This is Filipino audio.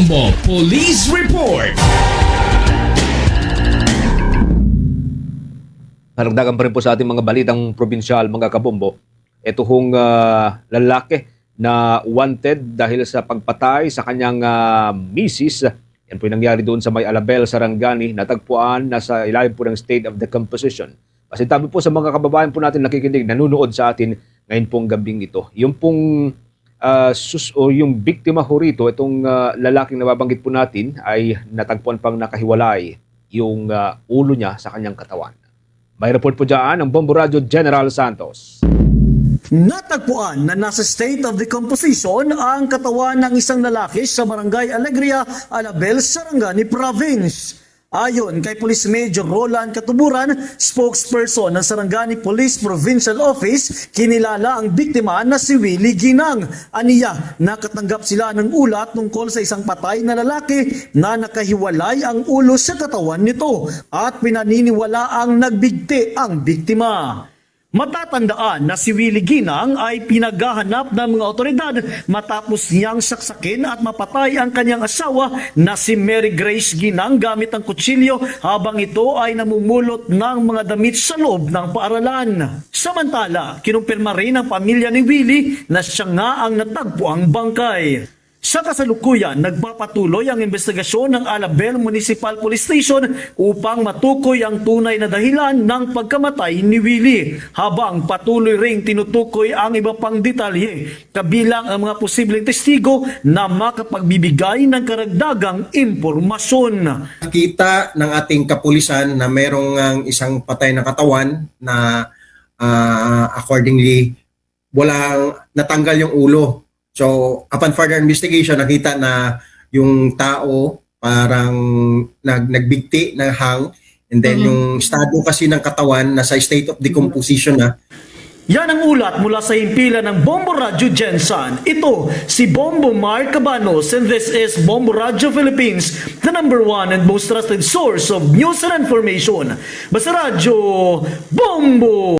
Bombo Police Report. Karagdagan pa rin po sa ating mga balitang probinsyal, mga kabombo. Ito hong lalaki na wanted dahil sa pagpatay sa kanyang misis. Yan po yung nangyari doon sa May Alabel, Sarangani. Natagpuan na sa ilalim po ng state of decomposition. Pasintabi po sa mga kababayan po natin nakikinig, nanunood sa atin ngayon pong gabing ito. Yung pong yung biktima ho rito, itong lalaking nababanggit po natin ay natagpuan pang nakahiwalay yung ulo niya sa kanyang katawan. May report po dyan ang Bombo Radio General Santos. Natagpuan na nasa state of decomposition ang katawan ng isang lalaki sa Barangay Alegria, Alabel, Sarangani Province. Ayon kay Police Major Roland Katuburan, spokesperson ng Sarangani Police Provincial Office, kinilala ang biktima na si Willie Ginang. Aniya, nakatanggap sila ng ulat tungkol sa isang patay na lalaki na nakahiwalay ang ulo sa katawan nito at pinaniniwala ang nagbigti ang biktima. Matatandaan na si Willie Ginang ay pinaghahanap ng mga otoridad matapos niyang saksakin at mapatay ang kanyang asawa na si Mary Grace Ginang gamit ang kutsilyo habang ito ay namumulot ng mga damit sa loob ng paaralan. Samantala, kinumpirma rin ng pamilya ni Willie na siya nga ang natagpuang bangkay. Sa kasalukuyan, nagpapatuloy ang investigasyon ng Alabel Municipal Police Station upang matukoy ang tunay na dahilan ng pagkamatay ni Willie, habang patuloy ring tinutukoy ang iba pang detalye, kabilang ang mga posibleng testigo na makapagbibigay ng karagdagang impormasyon. Nakita ng ating kapulisan na merong isang patay na katawan na accordingly walang natanggal yung ulo. So, upon further investigation, nakita na yung tao parang nagbigti ng hang, and then yung estado kasi ng katawan nasa state of decomposition na. Yan ang ulat mula sa himpilan ng Bombo Radio Gensan. Ito si Bombo Mark Cabanos, and this is Bombo Radio Philippines, the #1 and most trusted source of news and information. Basta Radio Bombo!